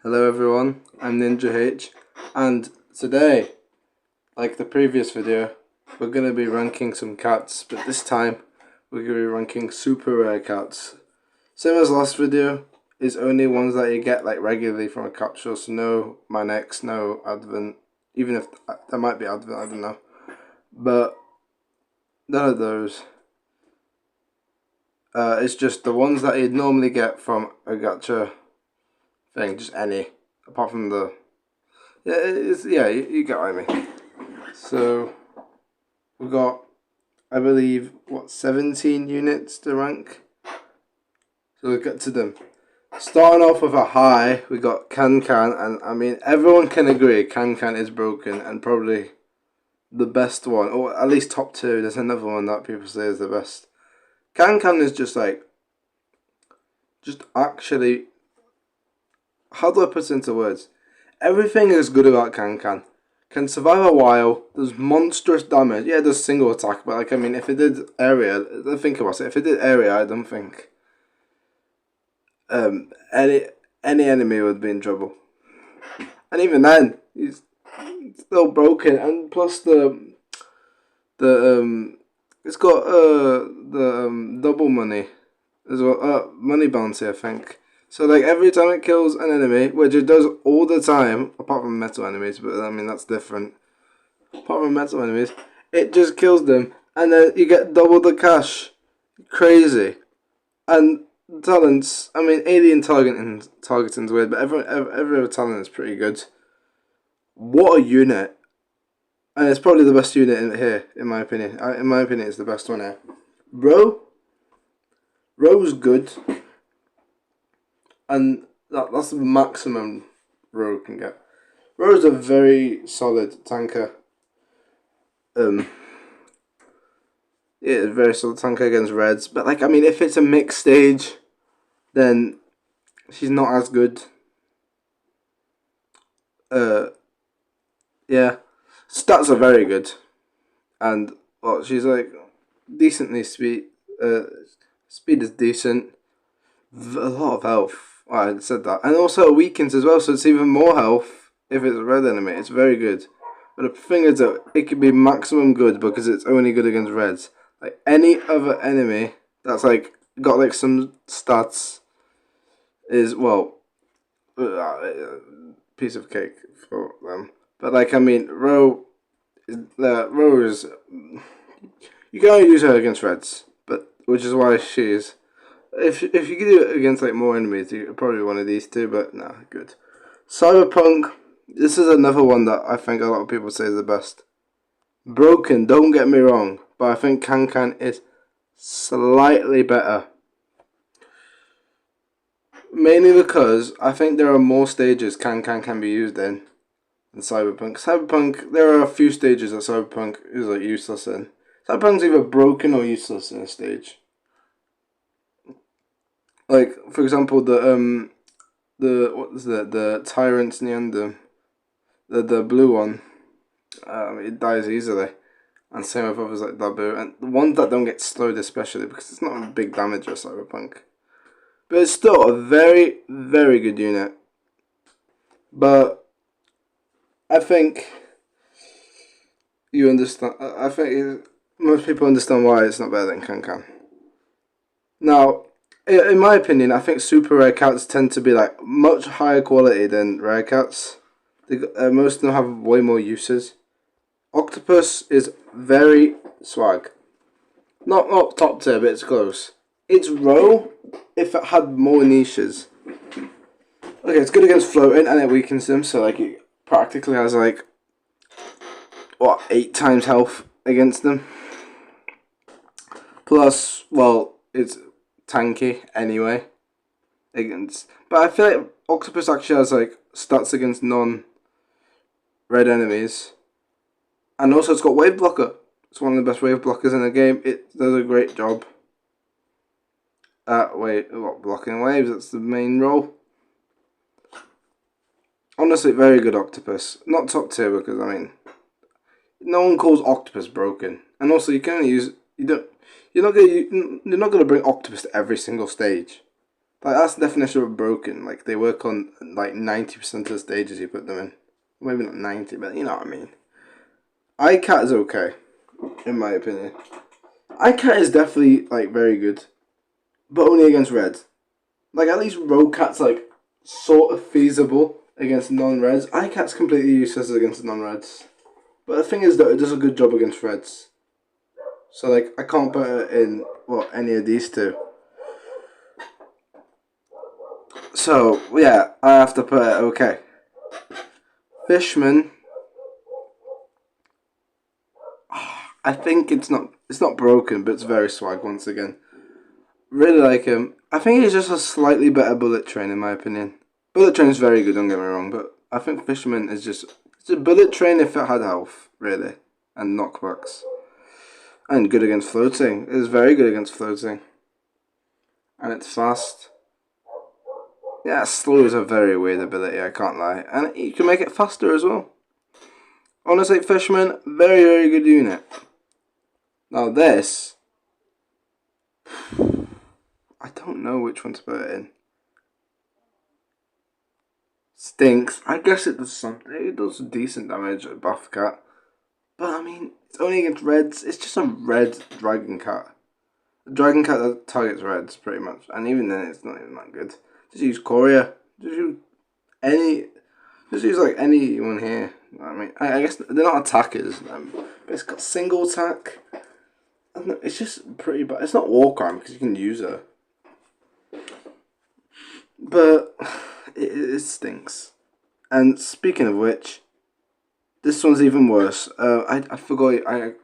Hello everyone, I'm Ninja H, and today, like the previous video, we're going to be ranking some cats, but this time we're going to be ranking super rare cats. Same as last video, is only ones that you get like regularly from a capsule, so no Manex, no Advent, even if there might be Advent, I don't know, but none of those. It's just the ones that you'd normally get from a gacha thing, just any, apart from the you get what I mean. So we've got, I believe, 17 units to rank. So we'll get to them. Starting off with a high, we got Can, and I mean everyone can agree Can is broken and probably the best one, or at least top two. There's another one that people say is the best. Can is just actually, how do I put it into words? Everything is good about Can survive a while, does monstrous damage. Yeah, it does single attack, but like, I mean, if it did area, think about it. If it did area, I don't think any enemy would be in trouble. And even then, he's still broken. And plus it's got the double money as well. Money bounty, I think. So like every time it kills an enemy, which it does all the time, apart from metal enemies, but I mean that's different. Apart from metal enemies, it just kills them, and then you get double the cash. Crazy. And talents, I mean, alien targeting's weird, but every other talent is pretty good. What a unit! And it's probably the best unit in here, in my opinion. In my opinion, it's the best one here. Ro's good, and that's the maximum Ro can get. Ro's a very solid tanker. Yeah, very solid tanker against Reds. But like, I mean, if it's a mixed stage, then she's not as good. Yeah, stats are very good, and well, she's like decently speed. Speed is decent. A lot of health. Well, I said that, and also it weakens as well, so it's even more health if it's a red enemy. It's very good. But the thing is that it can be maximum good because it's only good against reds. Like any other enemy that's like got like some stats is, well, piece of cake for them. But like, I mean, Ro is, you can only use her against reds, but which is why she is. If you could do it against like more enemies, you probably one of these two. But nah, good. Cyberpunk. This is another one that I think a lot of people say is the best. Broken, don't get me wrong, but I think Can is slightly better. Mainly because I think there are more stages can be used in than Cyberpunk. Cyberpunk, there are a few stages that Cyberpunk is like useless in. Cyberpunk's either broken or useless in a stage. Like, for example, the Tyrant's Neander, the blue one, it dies easily. And same with others like Dabu. And the ones that don't get slowed especially, because it's not a big damage or Cyberpunk. But it's still a very, very good unit. But I think you understand. I think most people understand why it's not better than Can. Now, in my opinion, I think super rare cats tend to be like much higher quality than rare cats. Most of them have way more uses. Octopus is very swag. Not top tier, but it's close. It's Ro if it had more niches. Okay, it's good against floating and it weakens them, so like it practically has like 8 times health against them. Plus, well, it's tanky anyway. But I feel like Octopus actually has like stats against non-red enemies. And also it's got wave blocker. It's one of the best wave blockers in the game. It does a great job at blocking waves. That's the main role. Honestly, very good Octopus. Not top tier because I mean, no one calls Octopus broken. And also, you can only use you're not gonna bring Octopus to every single stage. Like, that's the definition of broken. Like, they work on like 90% of the stages you put them in. Maybe not 90, but you know what I mean. iCat is okay, in my opinion. iCat is definitely like very good, but only against red. Like, at least Rogue Cat's like sort of feasible against non-reds. iCat's completely useless against non-reds. But the thing is that it does a good job against reds. So like, I can't put it in any of these two. So yeah, I have to put it okay. Fishman, I think it's not broken, but it's very swag once again. Really like him. I think he's just a slightly better Bullet Train in my opinion. Bullet Train's very good, don't get me wrong, but I think Fisherman is just it's a Bullet Train if it had health, really, and knockbacks. And good against floating. It's very good against floating. And it's fast. Yeah, slow is a very weird ability, I can't lie. And you can make it faster as well. Honestly, Fisherman, very, very good unit. Now this, I don't know which one to put it in. Stinks. I guess it does something. It does decent damage at Buff Cat. But I mean, it's only against reds. It's just a red Dragon Cat. A Dragon Cat that targets reds, pretty much. And even then, it's not even that good. Just use Courier. Just use like anyone here. I mean, I guess they're not attackers, but it's got single attack. And it's just pretty bad. It's not War Crime because you can use her. But it stinks. And speaking of which, this one's even worse. I forgot. I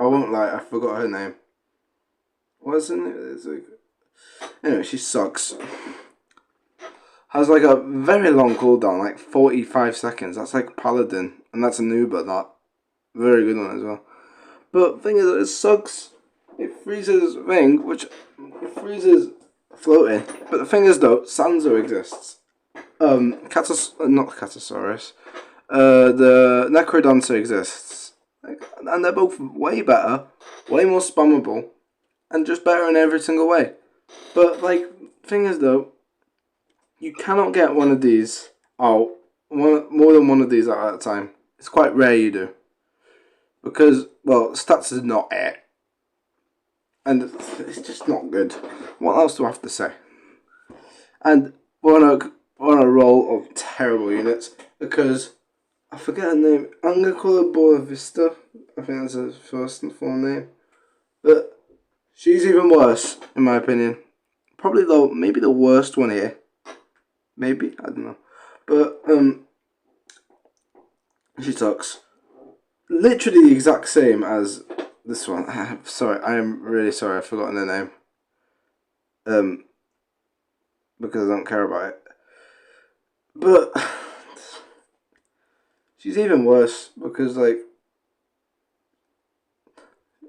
won't lie. I forgot her name. Wasn't it? It's like, anyway, she sucks. Has like a very long cooldown, like 45 seconds. That's like Paladin, and that's an Uber. That very good one as well. But the thing is, it sucks. It freezes thing, which it freezes floating. But the thing is though, Sanzo exists. Not Catasaurus. The Necrodancer exists, and they're both way better, way more spammable, and just better in every single way. But like, thing is though, you cannot get one of these out, more than one of these out at a time. It's quite rare you do, because well, stats is not it, and it's just not good. What else do I have to say? And we're on a roll of terrible units because I forget her name. Angacola Boa Vista. I think that's her first and full name. But she's even worse, in my opinion. Probably though, maybe the worst one here. Maybe, I don't know. But she sucks. Literally the exact same as this one. Sorry, I am really sorry. I've forgotten her name. Because I don't care about it. But she's even worse because like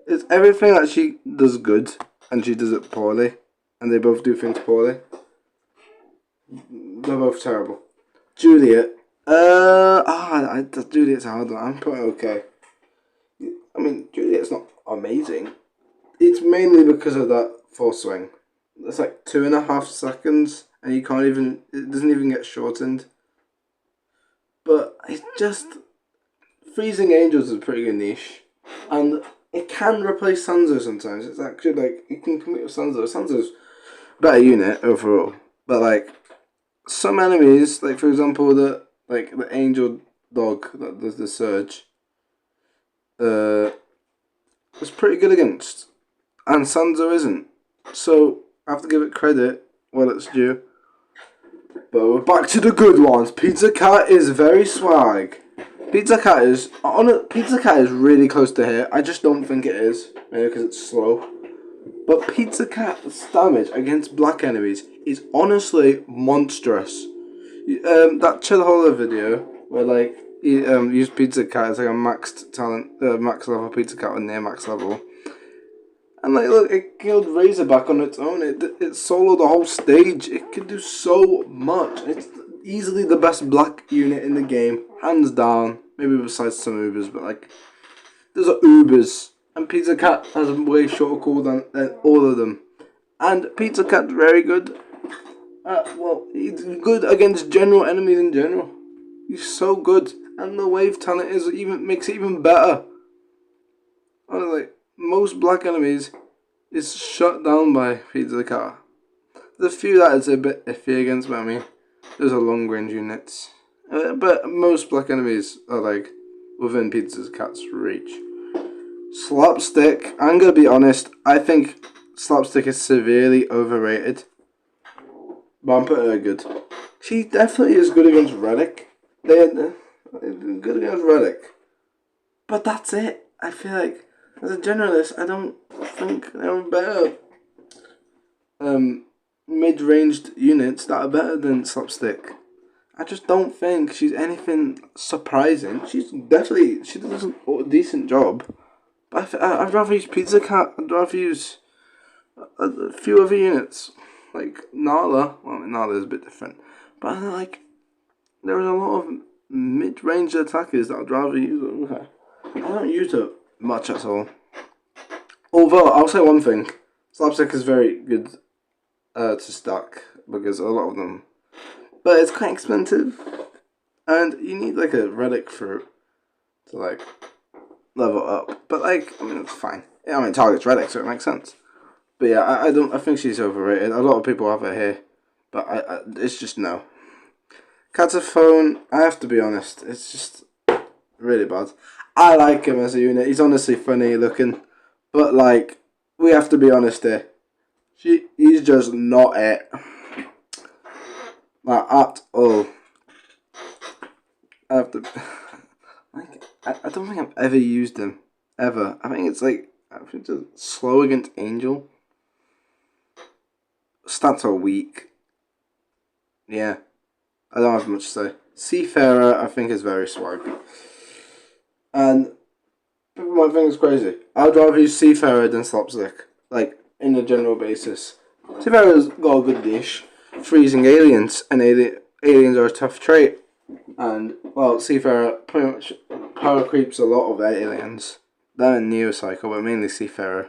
it's everything that she does good and she does it poorly, and they both do things poorly. They're both terrible. Juliet. Juliet's a hard one. I'm putting okay. I mean, Juliet's not amazing. It's mainly because of that force swing. It's like 2.5 seconds, and you can't even. It doesn't even get shortened. But it's just freezing angels is a pretty good niche, and it can replace Sanzo sometimes. It's actually like you can compete with Sanzo. Sanzo's better unit overall, but like some enemies, like for example the angel dog that does the surge, it's pretty good against, and Sanzo isn't. So I have to give it credit while it's due. But we're back to the good ones. Pizza Cat is very swag. Pizza Cat is really close to here. I just don't think it is, maybe because it's slow. But Pizza Cat's damage against black enemies is honestly monstrous. That Chillhola video where like he used Pizza Cat as like a maxed talent, max level Pizza Cat or near max level. And like, look, it killed Razorback on its own. It soloed the whole stage. It can do so much. It's easily the best black unit in the game, hands down. Maybe besides some Ubers, but like, there's Ubers, and Pizza Cat has a way shorter cooldown than all of them. And Pizza Cat's very good. Well, he's good against general enemies in general. He's so good, and the wave talent is even makes it even better. Honestly, most black enemies is shut down by Pizza the Cat. There's a few that it's a bit iffy against, but I mean, those are long range units. But most black enemies are like within Pizza the Cat's reach. Slapstick, I'm gonna be honest, I think Slapstick is severely overrated. But I'm putting her good. She definitely is good against Relic. They're good against Relic. But that's it. I feel like, as a generalist, I don't think there are better mid-ranged units that are better than Slapstick. I just don't think she's anything surprising. She does a decent job. But I'd rather use Pizza Cat. I'd rather use a few other units. Like Nala. Well, Nala is a bit different. But there's a lot of mid-range attackers that I'd rather use. Okay. I don't use it much at all. Although, I'll say one thing. Slapstick is very good to stack. Because a lot of them. But it's quite expensive. And you need like a relic for it to like level up. But like, I mean, it's fine. Yeah, I mean, target's relic, so it makes sense. But yeah, I think she's overrated. A lot of people have her here. But it's just no. Cataphone, I have to be honest, it's just really bad. I like him as a unit. He's honestly funny looking. But like, we have to be honest here. He's just not it. Like, at all. I have to... Like, I don't think I've ever used him. Ever. I think it's just slow against Angel. Stats are weak. Yeah. I don't have much to say. Seafarer, I think, is very swag. And people might think it's crazy. I'd rather use Seafarer than Slapstick. Like, in a general basis. Seafarer's got a good dish. Freezing aliens. And aliens are a tough trait. And, well, Seafarer pretty much power creeps a lot of aliens. They're in Neocycle, but mainly Seafarer.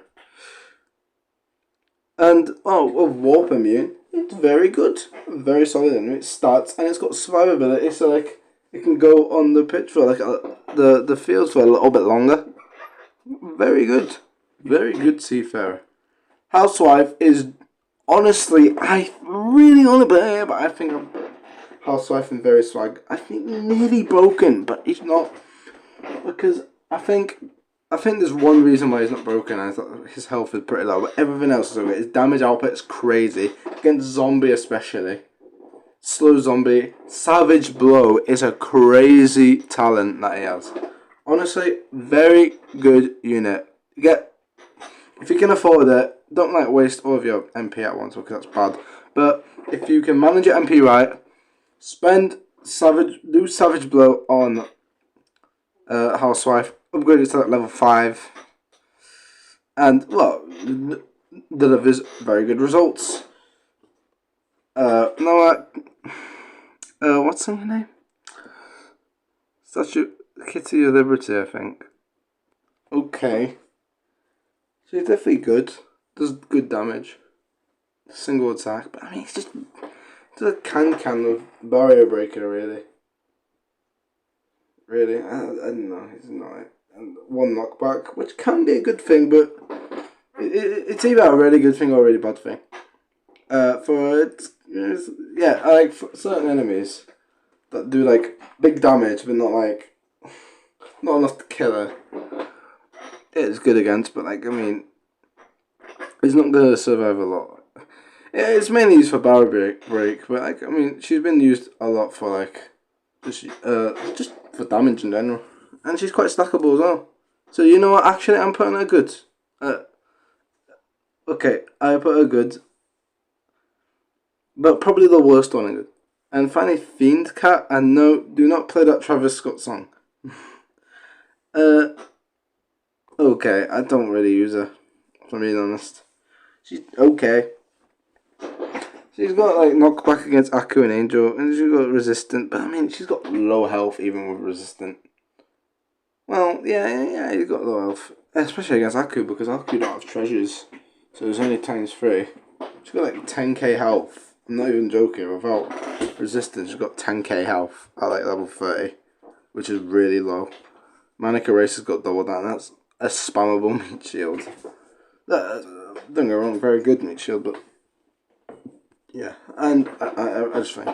And, Warp Immune. It's very good. Very solid in it starts, and it's got survivability, so like it can go on the pitch for like the field for a little bit longer. Very good. Very good Seafarer. Housewife is honestly, I really only put it here, but I think I'm Housewife and very swag. I think nearly broken, but he's not, because I think there's one reason why he's not broken. I thought his health is pretty low, but everything else is okay. His damage output is crazy. Against zombie especially. Slow zombie. Savage Blow is a crazy talent that he has. Honestly, very good unit. If you can afford it, don't like waste all of your MP at once because that's bad. But if you can manage your MP right, do Savage Blow on Housewife. Upgrade it to like level 5. And, well, delivers very good results. What's her name? Statue Kitty of Liberty, I think. Okay. She's definitely good. Does good damage. Single attack. But, I mean, it's just a can of barrier breaker, really. Really? I don't know. He's not. And one knockback, which can be a good thing, but it's either a really good thing or a really bad thing. For certain enemies that do like big damage, but not enough to kill her. It's good against, but like I mean, it's not gonna survive a lot. Yeah, it's mainly used for barrier break, but like I mean, she's been used a lot for like just for damage in general. And she's quite stackable as well. So you know what? Actually, I'm putting her good. Okay, I put her good. But probably the worst one in good. And finally, Fiend Cat. And no, do not play that Travis Scott song. Okay, I don't really use her. If I'm being honest. She's okay. She's got like knockback against Aku and Angel. And she's got resistant. But I mean, she's got low health even with resistant. Well, yeah, he's got low health. Especially against Aku, because Aku don't have treasures. So there's only times 3. She's got like 10k health. I'm not even joking. Without resistance, she's got 10k health at like level 30, which is really low. Manic Eraser's got double that, and that's a spammable meat shield. Don't get me wrong, very good meat shield, but yeah. And I just think,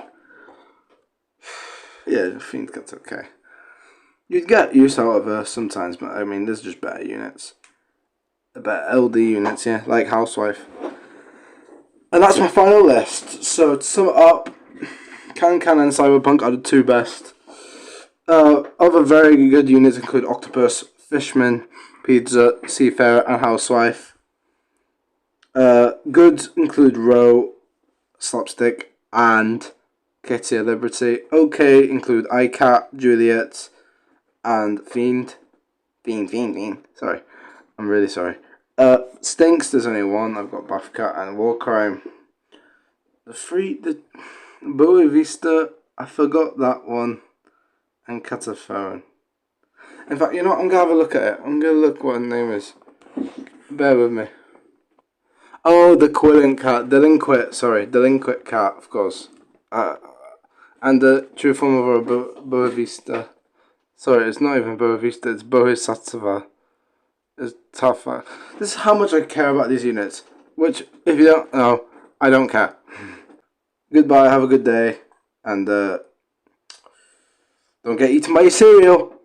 yeah, the Fiend gets okay. You'd get use out of her sometimes, but I mean, there's just better units. Better LD units, yeah, like Housewife. And that's my final list. So to sum it up, Can and Cyberpunk are the two best. Other very good units include Octopus, Fishman, Pizza, Seafarer, and Housewife. Goods include Row, Slapstick, and Kitty of Liberty. Okay include iCat, Juliet, and Fiend. Fiend. Sorry. I'm really sorry. Stinks, there's only one. I've got Bathcat and Warcrime. The Boa Vista, I forgot that one. And Cataphone. In fact, you know what? I'm going to have a look at it. I'm going to look what her name is. Bear with me. Oh, the Delinquent cat, of course. And the true form of a Boa Vista. Sorry, it's not even Boa Vista, it's Bodhisattva. It's tougher. This is how much I care about these units. Which, if you don't know, I don't care. Goodbye, have a good day. And don't get eaten by your cereal.